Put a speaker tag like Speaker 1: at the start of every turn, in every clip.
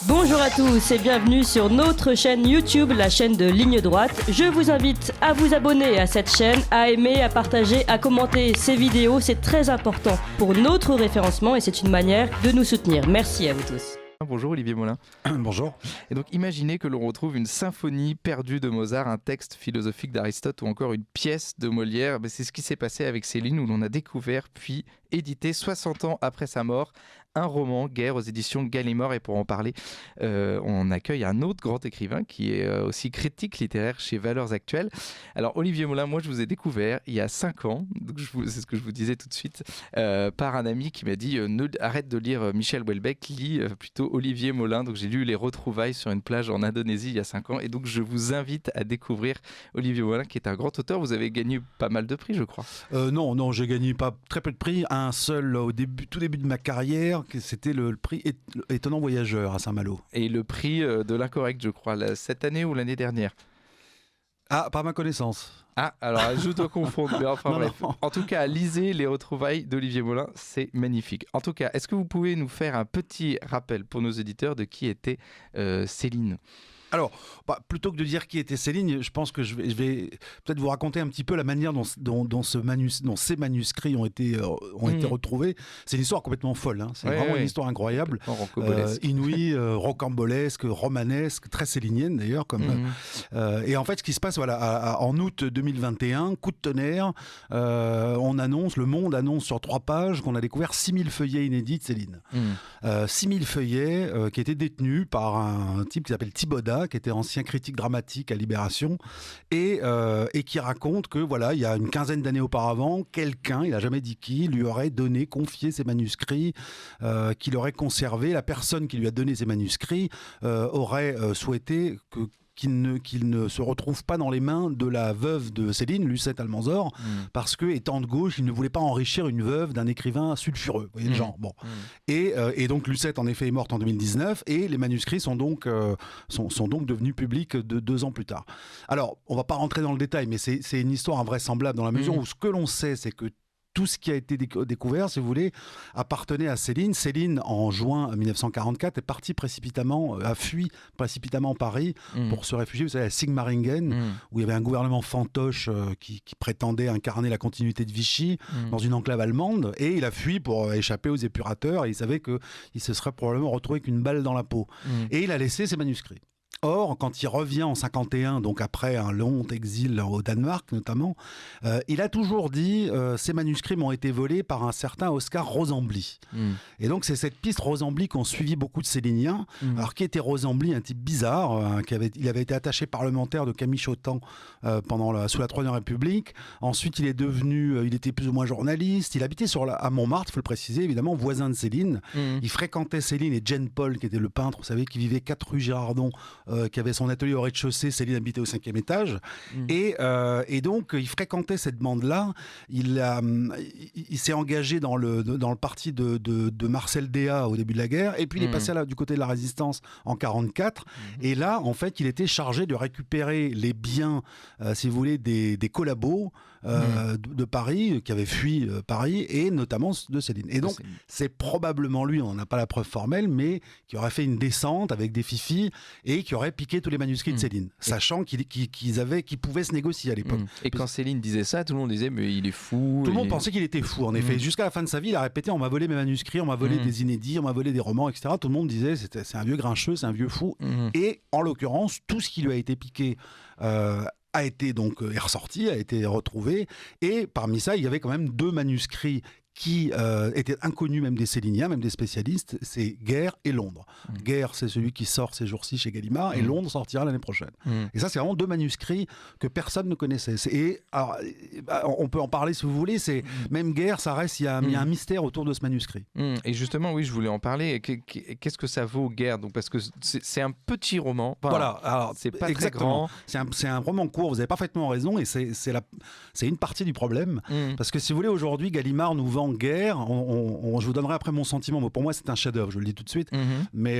Speaker 1: Bonjour à tous et bienvenue sur notre chaîne YouTube, la chaîne de Ligne Droite. Je vous invite à vous abonner à cette chaîne, à aimer, à partager, à commenter ces vidéos. C'est très important pour notre référencement et c'est une manière de nous soutenir. Merci à vous tous.
Speaker 2: Bonjour Olivier Molin.
Speaker 3: Bonjour.
Speaker 2: Et donc imaginez que l'on retrouve une symphonie perdue de Mozart, un texte philosophique d'Aristote ou encore une pièce de Molière. C'est ce qui s'est passé avec Céline, où l'on a découvert puis édité 60 ans après sa mort un roman, Guerre, aux éditions Gallimard. Et pour en parler, on accueille un autre grand écrivain qui est aussi critique littéraire chez Valeurs Actuelles. Alors Olivier Molin, moi je vous ai découvert il y a 5 ans, donc c'est ce que je vous disais tout de suite, par un ami qui m'a dit arrête de lire Michel Houellebecq, lis plutôt Olivier Molin. Donc j'ai lu Les Retrouvailles sur une plage en Indonésie il y a 5 ans et donc je vous invite à découvrir Olivier Molin qui est un grand auteur. Vous avez gagné pas mal de prix, je crois.
Speaker 3: Non, j'ai gagné très peu de prix, un seul au tout début de ma carrière, c'était le prix Étonnant Voyageur à Saint-Malo.
Speaker 2: Et le prix de l'Incorrect, je crois, cette année ou l'année dernière?
Speaker 3: Ah, par ma connaissance.
Speaker 2: Ah, alors je dois confondre, mais enfin bref. Non. En tout cas, lisez Les Retrouvailles d'Olivier Molin, c'est magnifique. En tout cas, est-ce que vous pouvez nous faire un petit rappel pour nos éditeurs de qui était Céline ?
Speaker 3: Alors, plutôt que de dire qui était Céline, je pense que je vais peut-être vous raconter un petit peu la manière dont ces manuscrits ont été retrouvés. C'est une histoire complètement folle, hein. C'est vraiment une histoire incroyable, inouïe, rocambolesque, romanesque, très célinienne d'ailleurs. Et en fait, ce qui se passe, en août 2021, coup de tonnerre, Le Monde annonce sur 3 pages qu'on a découvert 6000 feuillets inédits de Céline. 6000 feuillets qui étaient détenus par un type qui s'appelle Thibaudat, qui était ancien critique dramatique à Libération, et qui raconte que il y a une quinzaine d'années auparavant, quelqu'un, il n'a jamais dit qui, lui aurait confié ses manuscrits, qu'il aurait conservé. La personne qui lui a donné ces manuscrits aurait souhaité qu'il ne se retrouve pas dans les mains de la veuve de Céline, Lucette Almanzor, parce que, étant de gauche, il ne voulait pas enrichir une veuve d'un écrivain sulfureux. Vous voyez le genre. Bon. Et donc Lucette, en effet, est morte en 2019, et les manuscrits sont donc devenus publics 2 ans plus tard. Alors, on ne va pas rentrer dans le détail, mais c'est une histoire invraisemblable dans la mesure où ce que l'on sait, c'est que tout ce qui a été découvert, si vous voulez, appartenait à Céline. Céline, en juin 1944, a fui précipitamment Paris pour se réfugier, vous savez, à Sigmaringen, où il y avait un gouvernement fantoche qui prétendait incarner la continuité de Vichy dans une enclave allemande. Et il a fui pour échapper aux épurateurs. Et il savait qu'il se serait probablement retrouvé avec une balle dans la peau. Et il a laissé ses manuscrits. Or, quand il revient en 51, donc après un long exil au Danemark notamment, il a toujours dit ces manuscrits m'ont été volés par un certain Oscar Rosenbly. Et donc c'est cette piste Rosenbly qu'ont suivi beaucoup de Céliniens. Alors qui était Rosenbly, un type bizarre, il avait été attaché parlementaire de Camille Chotan sous la Troisième République. Ensuite il était plus ou moins journaliste. Il habitait à Montmartre, il faut le préciser, évidemment, voisin de Céline. Il fréquentait Céline et Jane Paul, qui était le peintre, vous savez, qui vivait 4 rue Girardon, qui avait son atelier au rez-de-chaussée. Céline habitait au 5e étage. Et donc, il fréquentait cette bande-là. Il s'est engagé dans le parti de Marcel Déat au début de la guerre. Et puis, il est passé du côté de la résistance en 1944. Et là, en fait, il était chargé de récupérer les biens, si vous voulez, des collabos de Paris, qui avaient fui Paris, et notamment de Céline. Et donc, c'est probablement lui, on n'a pas la preuve formelle, mais qui aurait fait une descente avec des fifis et qui aurait piqué tous les manuscrits de Céline, sachant qu'ils pouvaient se négocier à l'époque.
Speaker 2: Et quand Céline disait ça, tout le monde disait mais il est fou.
Speaker 3: Tout le monde pensait qu'il était fou, en effet. Jusqu'à la fin de sa vie, il a répété on m'a volé mes manuscrits, on m'a volé des inédits, on m'a volé des romans, etc. Tout le monde disait c'est un vieux grincheux, c'est un vieux fou. Et en l'occurrence, tout ce qui lui a été piqué est ressorti, a été retrouvé. Et parmi ça, il y avait quand même 2 manuscrits qui étaient inconnus même des Céliniens, même des spécialistes, c'est Guerre et Londres. Guerre, c'est celui qui sort ces jours-ci chez Gallimard, et Londres sortira l'année prochaine. Et ça, c'est vraiment 2 manuscrits que personne ne connaissait. Alors, on peut en parler si vous voulez, même Guerre, ça reste, il y a un mystère autour de ce manuscrit.
Speaker 2: Et justement, oui, je voulais en parler. Qu'est-ce que ça vaut, Guerre? Donc, parce que c'est un petit roman.
Speaker 3: Voilà, alors,
Speaker 2: c'est pas exactement
Speaker 3: très grand. C'est un roman court, vous avez parfaitement raison, et c'est une partie du problème. Parce que si vous voulez, aujourd'hui, Gallimard nous vend Guerre. Je vous donnerai après mon sentiment. Pour moi, c'est un chef-d'œuvre, je le dis tout de suite. Mais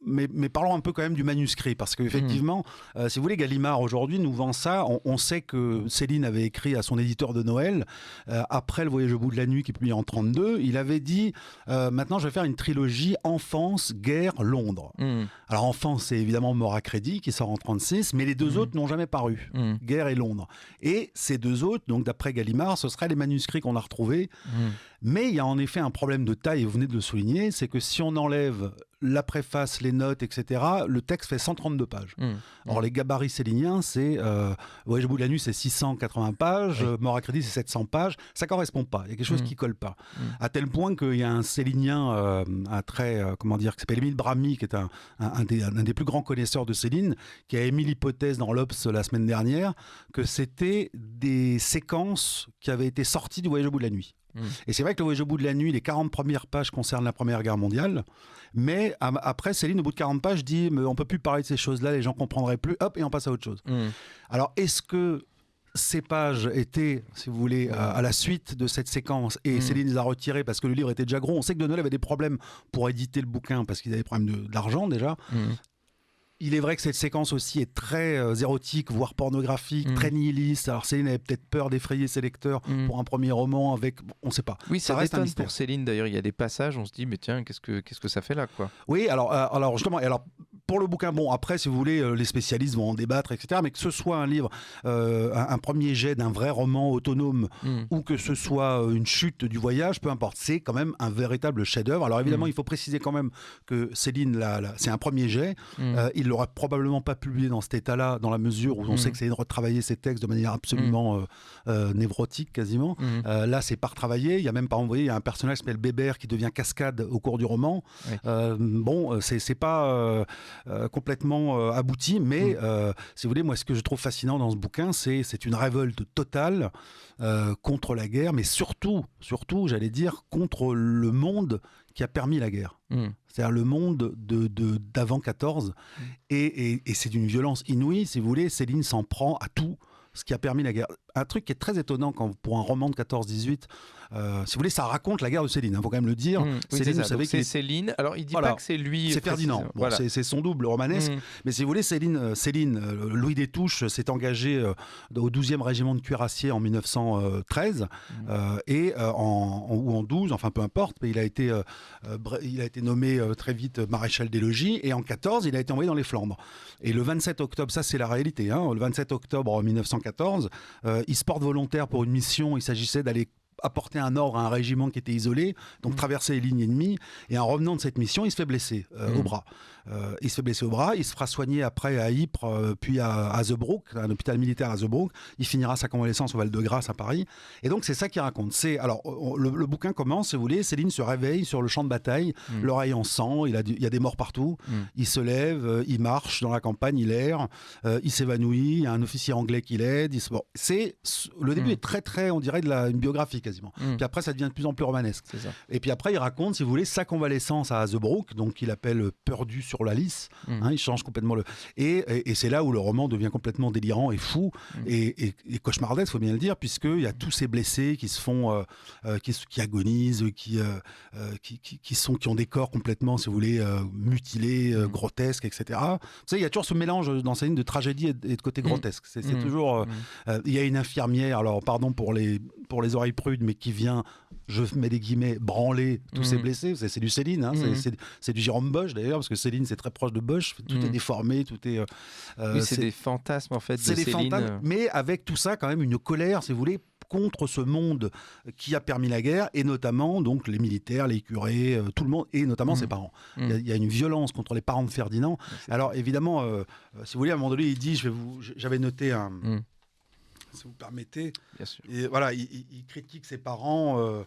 Speaker 3: mais parlons un peu quand même du manuscrit, parce qu'effectivement, si vous voulez, Gallimard aujourd'hui nous vend ça. On sait que Céline avait écrit à son éditeur de Noël, après Le Voyage au bout de la nuit, qui est publié en 1932, il avait dit maintenant je vais faire une trilogie enfance, guerre, Londres. Alors enfance, c'est évidemment Mort à crédit qui sort en 1936, mais les deux autres n'ont jamais paru, guerre et Londres. Et ces deux autres, donc d'après Gallimard, ce seraient les manuscrits qu'on a retrouvés. Mais il y a en effet un problème de taille, et vous venez de le souligner, c'est que si on enlève la préface, les notes, etc., le texte fait 132 pages. Or, les gabarits céliniens, c'est Voyage au bout de la nuit, c'est 680 pages, Mort à crédit, c'est 700 pages. Ça ne correspond pas. Il y a quelque chose qui ne colle pas. À tel point qu'il y a un célinien, qui s'appelle Émile Bramy, qui est un des plus grands connaisseurs de Céline, qui a émis l'hypothèse dans l'Obs la semaine dernière que c'était des séquences qui avaient été sorties du Voyage au bout de la nuit. Et c'est vrai que Le Voyage au bout de la nuit, les 40 premières pages concernent la Première Guerre mondiale, mais après, Céline, au bout de 40 pages, dit on ne peut plus parler de ces choses-là, les gens ne comprendraient plus, hop, et on passe à autre chose. Alors, est-ce que ces pages étaient, si vous voulez, à la suite de cette séquence, et Céline les a retirées parce que le livre était déjà gros? On sait que De Noël avait des problèmes pour éditer le bouquin, parce qu'ils avaient des problèmes d'argent déjà. Il est vrai que cette séquence aussi est très érotique, voire pornographique, très nihiliste. Alors Céline avait peut-être peur d'effrayer ses lecteurs pour un premier roman avec... on ne sait pas.
Speaker 2: Oui, ça
Speaker 3: reste un
Speaker 2: détonne
Speaker 3: mystère.
Speaker 2: pour Céline d'ailleurs. Il y a des passages, on se dit, mais tiens, qu'est-ce que ça fait là, quoi?
Speaker 3: Oui, alors justement, pour le bouquin, bon, après, si vous voulez, les spécialistes vont en débattre, etc. Mais que ce soit un livre, un premier jet d'un vrai roman autonome, ou que ce soit une chute du voyage, peu importe, c'est quand même un véritable chef-d'œuvre. Alors évidemment, il faut préciser quand même que Céline, c'est un premier jet. Il l'aurait probablement pas publié dans cet état-là, dans la mesure où on sait que c'est de retravailler ses textes de manière absolument névrotique, quasiment. Là, c'est pas retravaillé. Il y a même, par exemple, vous voyez, il y a un personnage qui s'appelle Bébert qui devient Cascade au cours du roman. Bon, c'est pas complètement abouti, mais si vous voulez, moi, ce que je trouve fascinant dans ce bouquin, c'est une révolte totale contre la guerre, mais surtout, j'allais dire, contre le monde qui a permis la guerre. C'est-à-dire le monde d'avant 14. Et c'est d'une violence inouïe, si vous voulez. Céline s'en prend à tout ce qui a permis la guerre. Un truc qui est très étonnant pour un roman de 14-18, si vous voulez, ça raconte la guerre de Céline, faut quand même le dire.
Speaker 2: Céline, vous savez, c'est Céline. Alors, il dit pas que c'est lui.
Speaker 3: C'est Ferdinand. Bon, c'est son double romanesque. Mais si vous voulez, Céline, Louis Destouches s'est engagé au 12e régiment de cuirassiers en 1913 ou en 12, enfin peu importe. Mais il a été nommé très vite maréchal des logis, et en 14, il a été envoyé dans les Flandres. Et le 27 octobre, ça c'est la réalité. Le 27 octobre 1914, il se porte volontaire pour une mission. Il s'agissait d'aller apporter un ordre à un régiment qui était isolé, donc traverser les lignes ennemies, et en revenant de cette mission, il se fait blesser au bras. Il se fera soigner après à Ypres, puis à Zebrook, un hôpital militaire à Zebrook. Il finira sa convalescence au Val-de-Grâce à Paris. Et donc c'est ça qu'il raconte. Alors le bouquin commence, si vous voulez, Céline se réveille sur le champ de bataille, l'oreille en sang, il y a des morts partout. Il se lève, il marche dans la campagne, il erre, il s'évanouit, il y a un officier anglais qui l'aide. Le début est très très, on dirait une biographie quasiment. Puis après ça devient de plus en plus romanesque. Et puis après il raconte, si vous voulez, sa convalescence à Zebrook, donc qu'il appelle perdu sur la lisse. Il change complètement et c'est là où le roman devient complètement délirant et fou et cauchemardesque, faut bien le dire, puisqu'il y a tous ces blessés qui se font qui agonisent, qui ont des corps complètement, si vous voulez, mutilés, grotesques, etc. Vous savez, il y a toujours ce mélange dans sa ligne de tragédie et de côté grotesque. C'est toujours il y a une infirmière, alors pardon pour les oreilles prudes, mais qui vient, je mets des guillemets, branler tous ces blessés. C'est du Céline, c'est du Jérôme Bosch d'ailleurs, parce que Céline c'est très proche de Bosch, tout est déformé, tout est...
Speaker 2: c'est des fantasmes en fait de Céline.
Speaker 3: C'est des fantasmes, mais avec tout ça quand même une colère, si vous voulez, contre ce monde qui a permis la guerre, et notamment donc les militaires, les curés, tout le monde, et notamment ses parents. Il y a une violence contre les parents de Ferdinand. Alors évidemment, si vous voulez, à un moment donné, il dit, j'avais noté un... Si vous permettez.
Speaker 2: Bien sûr.
Speaker 3: Et voilà, il critique ses parents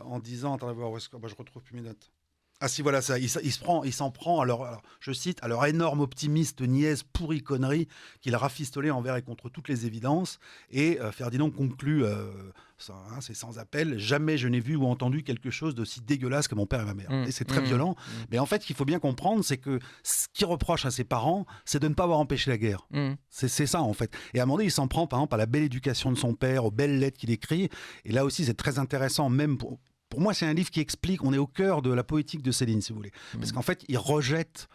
Speaker 3: en disant, attendez voir où est-ce que je retrouve plus mes notes. Ah si, voilà ça, il s'en prend alors, je cite, à leur énorme optimiste niaise pourri connerie qu'il a rafistolé envers et contre toutes les évidences. Et Ferdinand conclut, c'est sans appel, jamais je n'ai vu ou entendu quelque chose d'aussi dégueulasse que mon père et ma mère. Et c'est très violent. Mais en fait, ce qu'il faut bien comprendre, c'est que ce qu'il reproche à ses parents, c'est de ne pas avoir empêché la guerre. C'est ça en fait. Et à un moment donné, il s'en prend par exemple à la belle éducation de son père, aux belles lettres qu'il écrit. Et là aussi, c'est très intéressant, même pour moi, c'est un livre qui explique, on est au cœur de la poétique de Céline, si vous voulez. Parce qu'en fait, il rejette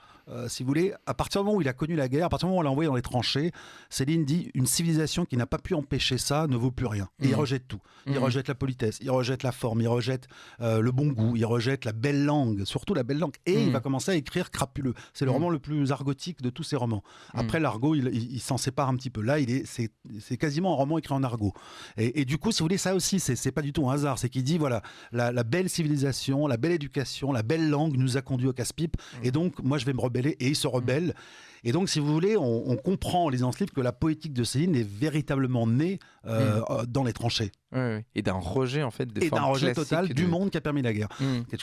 Speaker 3: si vous voulez, à partir du moment où il a connu la guerre, à partir du moment où on l'a envoyé dans les tranchées, Céline dit une civilisation qui n'a pas pu empêcher ça ne vaut plus rien. Et il rejette tout. Il rejette la politesse, il rejette la forme, il rejette le bon goût, il rejette la belle langue, surtout la belle langue. Et il va commencer à écrire crapuleux. C'est le roman le plus argotique de tous ses romans. Après, l'argot, il s'en sépare un petit peu. Là, c'est quasiment un roman écrit en argot. Et du coup, si vous voulez, ça aussi, c'est pas du tout un hasard. C'est qu'il dit, voilà, la belle civilisation, la belle éducation, la belle langue nous a conduits au casse-pipe. Et donc, moi, je vais me rebeller. Et il se rebelle. Et donc, si vous voulez, on comprend en lisant ce livre que la poétique de Céline est véritablement née dans les tranchées.
Speaker 2: Ouais. Et d'un rejet, en fait, des formes
Speaker 3: d'un rejet total
Speaker 2: classiques
Speaker 3: du monde qui a permis la guerre.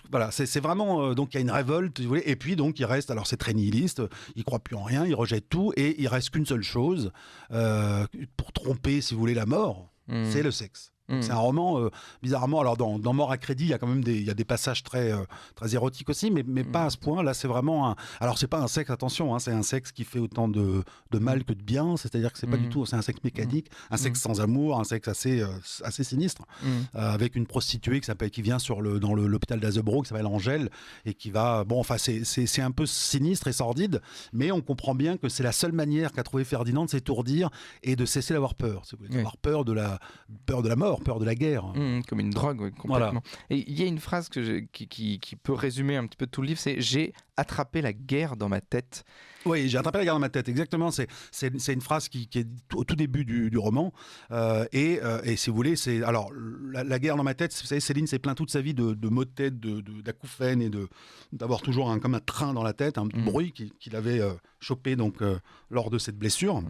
Speaker 3: Voilà, c'est vraiment... donc, il y a une révolte, si vous voulez. Et puis, donc, il reste... Alors, c'est très nihiliste. Il ne croit plus en rien. Il rejette tout. Et il reste qu'une seule chose pour tromper, si vous voulez, la mort. C'est le sexe. C'est un roman, bizarrement, alors dans Mort à crédit, il y a quand même des passages très érotiques aussi, mais pas à ce point. Là, c'est vraiment alors, c'est pas un sexe, attention, hein, c'est un sexe qui fait autant de mal que de bien, c'est-à-dire que c'est pas du tout, c'est un sexe mécanique, un sexe sans amour, un sexe assez sinistre, avec une prostituée qui vient dans l'hôpital d'Azebro, qui s'appelle Angèle, et qui va... Bon, enfin, c'est un peu sinistre et sordide, mais on comprend bien que c'est la seule manière qu'a trouvé Ferdinand de s'étourdir et de cesser d'avoir peur, d'avoir peur de la mort, peur de la guerre.
Speaker 2: Comme une drogue, oui, complètement. Voilà. Et il y a une phrase qui peut résumer un petit peu tout le livre, c'est « J'ai attrapé la guerre dans ma tête ».
Speaker 3: Oui, j'ai attrapé la guerre dans ma tête, exactement. C'est une phrase qui est au tout début du roman. Et si vous voulez, c'est... Alors, la guerre dans ma tête, vous savez, Céline s'est plaint toute sa vie de maux de tête, d'acouphènes et d'avoir toujours comme un train dans la tête, un bruit qu'il avait chopé lors de cette blessure. Ouais.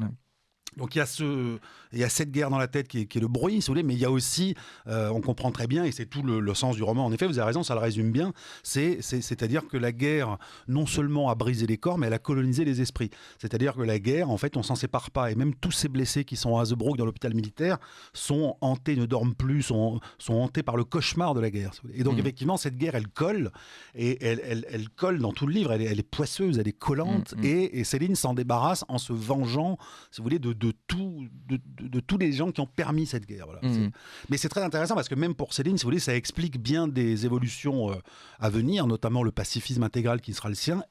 Speaker 3: Donc il y a cette guerre dans la tête qui est le bruit, si vous voulez, mais il y a aussi, on comprend très bien, et c'est tout le sens du roman, en effet, vous avez raison, ça le résume bien, c'est-à-dire que la guerre, non seulement a brisé les corps, mais elle a colonisé les esprits. C'est-à-dire que la guerre, en fait, on s'en sépare pas, et même tous ces blessés qui sont à Hazebrouck, dans l'hôpital militaire, sont hantés, ne dorment plus, sont hantés par le cauchemar de la guerre. Et donc effectivement, cette guerre, elle colle, et elle colle dans tout le livre, elle est poisseuse, elle est collante, et Céline s'en débarrasse en se vengeant, si vous voulez, de tous les gens qui ont permis cette guerre. Voilà. Mais c'est très intéressant parce que même pour Céline, si vous voulez, ça explique bien des évolutions à venir, notamment le pacifisme intégral qui sera le sien,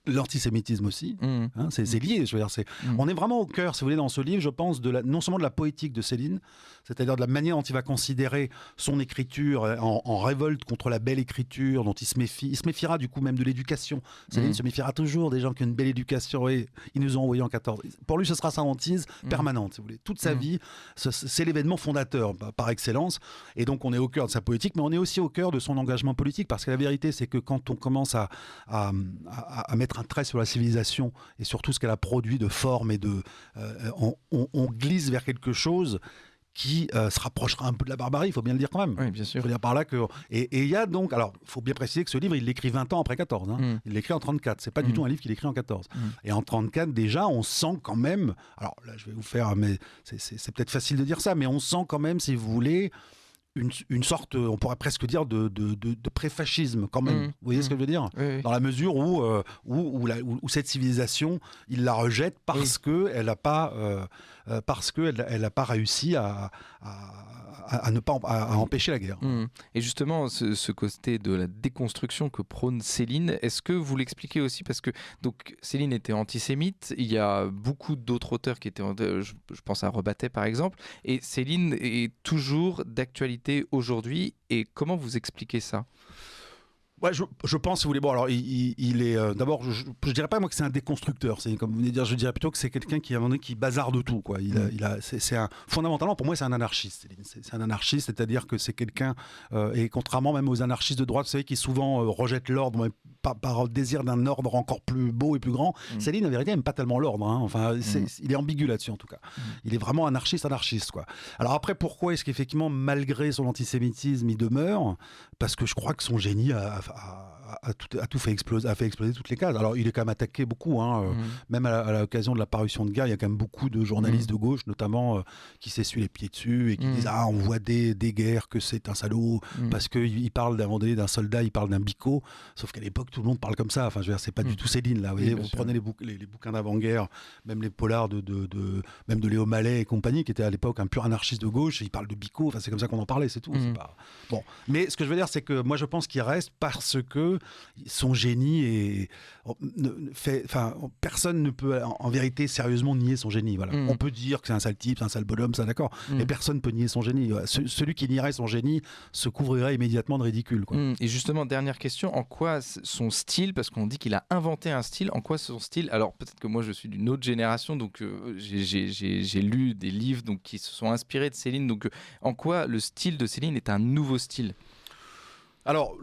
Speaker 3: l'antisémitisme aussi, hein, c'est lié. Je veux dire, on est vraiment au cœur, si vous voulez, dans ce livre, je pense, non seulement de la poétique de Céline, c'est-à-dire de la manière dont il va considérer son écriture en révolte contre la belle écriture, dont il se méfie. Il se méfiera du coup même de l'éducation. Céline se méfiera toujours des gens qui ont une belle éducation, et ils nous ont envoyés en 14. Pour lui, ce sera sa hantise permanente, si vous voulez. Toute sa vie, c'est l'événement fondateur par excellence. Et donc, on est au cœur de sa poétique, mais on est aussi au cœur de son engagement politique, parce que la vérité, c'est que quand on commence à mettre un trait sur la civilisation et sur tout ce qu'elle a produit de forme et on glisse vers quelque chose qui se rapprochera un peu de la barbarie, il faut bien le dire quand même.
Speaker 2: Oui, bien sûr.
Speaker 3: Il faut dire par là que... Et il y a donc... Alors, il faut bien préciser que ce livre, il l'écrit 20 ans après 14. Hein. Il l'écrit en 34. C'est pas du tout un livre qu'il écrit en 14. Et en 34, déjà, on sent quand même... Alors là, je vais vous faire... Mais c'est peut-être facile de dire ça, mais on sent quand même, si vous voulez... Une sorte, on pourrait presque dire, de pré-fascisme quand même. Vous voyez ce que je veux dire ?
Speaker 2: Oui.
Speaker 3: Dans la mesure où cette civilisation, il la rejette parce qu'elle n'a pas, réussi à empêcher la guerre.
Speaker 2: Et justement, ce côté de la déconstruction que prône Céline, est-ce que vous l'expliquez aussi ? Parce que donc, Céline était antisémite, il y a beaucoup d'autres auteurs qui étaient, je pense à Rebattet par exemple, et Céline est toujours d'actualité aujourd'hui, et comment vous expliquez ça ?
Speaker 3: Ouais, je pense, si vous voulez. Bon, alors, il est d'abord, je dirais pas moi que c'est un déconstructeur. C'est comme vous venez de dire, je dirais plutôt que c'est quelqu'un qui, à un moment donné, qui bazarde tout, quoi. Fondamentalement, pour moi, c'est un anarchiste. C'est un anarchiste, c'est-à-dire que c'est quelqu'un, et contrairement même aux anarchistes de droite, vous savez, qui souvent rejettent l'ordre par le désir d'un ordre encore plus beau et plus grand. Céline, en vérité, n'aime pas tellement l'ordre. Hein. Enfin, il est ambigu là-dessus, en tout cas. Il est vraiment anarchiste, quoi. Alors après, pourquoi est-ce qu'effectivement, malgré son antisémitisme, il demeure ? Parce que je crois que son génie a fait exploser toutes les cases. Alors, il est quand même attaqué beaucoup, hein, même à l'occasion de la parution de Guerre, il y a quand même beaucoup de journalistes de gauche, notamment, qui s'essuient les pieds dessus et qui disent « Ah, on voit des guerres, que c'est un salaud », parce qu'il parle d'un soldat, il parle d'un bico, sauf qu'à l'époque, tout le monde parle comme ça. Enfin, je veux dire, c'est pas du tout Céline, là. Vous voyez, vous prenez les bouquins d'avant-guerre, même les polars même de Léo Mallet et compagnie, qui était à l'époque un pur anarchiste de gauche, il parle de bico, enfin, c'est comme ça qu'on en parlait, c'est tout. C'est pas... Bon. Mais ce que je veux dire, c'est que moi, je pense qu'il reste parce que que son génie est personne ne peut en vérité sérieusement nier son génie. Voilà. On peut dire que c'est un sale type, c'est un sale bonhomme, ça d'accord, mais personne ne peut nier son génie. Celui qui nierait son génie se couvrirait immédiatement de ridicule, quoi.
Speaker 2: Et justement, dernière question, en quoi son style, parce qu'on dit qu'il a inventé un style, en quoi son style, alors peut-être que moi je suis d'une autre génération, donc j'ai lu des livres donc, qui se sont inspirés de Céline, donc en quoi le style de Céline est un nouveau style?
Speaker 3: Alors,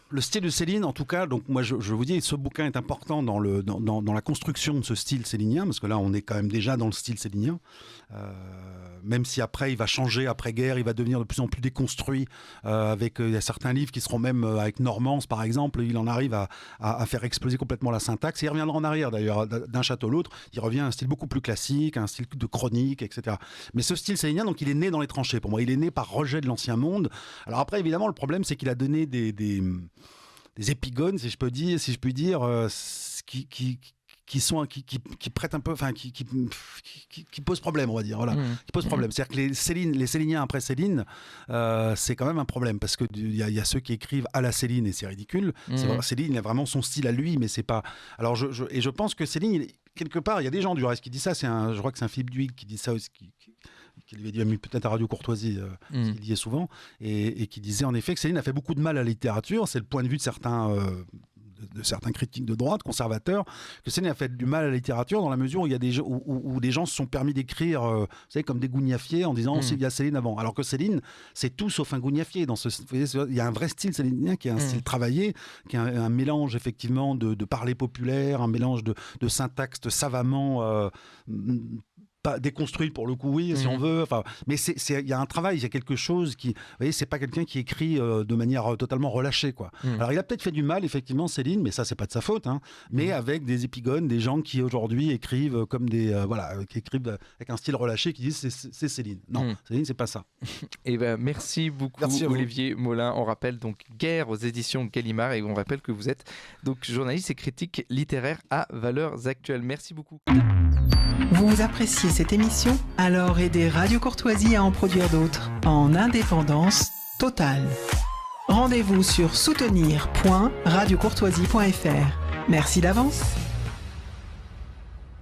Speaker 3: le style de Céline, en tout cas, donc moi je vous dis, ce bouquin est important dans la construction de ce style célinien, parce que là on est quand même déjà dans le style célinien, même si après il va changer après-guerre, il va devenir de plus en plus déconstruit, il y a certains livres qui seront même avec Normance par exemple, il en arrive à faire exploser complètement la syntaxe, et il reviendra en arrière d'ailleurs, d'un château à l'autre, il revient à un style beaucoup plus classique, un style de chronique, etc. Mais ce style célinien, donc il est né dans les tranchées pour moi, il est né par rejet de l'ancien monde. Alors après évidemment le problème c'est qu'il a donné des épigones, si je puis dire, qui prêtent un peu, enfin, qui posent problème, on va dire. Voilà, qui posent problème. C'est-à-dire que les Céliniens après Céline, c'est quand même un problème parce que il y a ceux qui écrivent à la Céline et c'est ridicule. C'est vrai, Céline, il a vraiment son style à lui, mais c'est pas. Alors je pense que Céline, quelque part, il y a des gens du reste qui disent ça. Je crois que c'est un Philippe Duhigg qui dit ça aussi. Qui lui a dit peut-être à Radio Courtoisie, qu'il disait souvent, et qui disait en effet que Céline a fait beaucoup de mal à la littérature. C'est le point de vue de certains critiques de droite, conservateurs, que Céline a fait du mal à la littérature dans la mesure où il y a où des gens se sont permis d'écrire, vous savez, comme des gougnafiers en disant il y a Céline avant. Alors que Céline, c'est tout sauf un gougnafier. Il y a un vrai style célinien qui est un style travaillé, qui est un mélange effectivement de parler populaire, un mélange de syntaxe savamment pas déconstruit pour le coup, oui, si on veut. Enfin, mais il y a un travail, il y a quelque chose qui, vous voyez, c'est pas quelqu'un qui écrit de manière totalement relâchée, quoi. Alors il a peut-être fait du mal, effectivement, Céline, mais ça c'est pas de sa faute, hein. Mais avec des épigones, des gens qui aujourd'hui écrivent comme qui écrivent avec un style relâché, qui disent c'est Céline. Non, Céline c'est pas ça.
Speaker 2: Et ben merci beaucoup, Olivier Molin. On rappelle donc Guerre aux éditions Gallimard, et on rappelle que vous êtes donc journaliste et critique littéraire à Valeurs Actuelles. Merci beaucoup.
Speaker 4: Vous appréciez cette émission? Alors aidez Radio Courtoisie à en produire d'autres, en indépendance totale. Rendez-vous sur soutenir.radiocourtoisie.fr. Merci d'avance.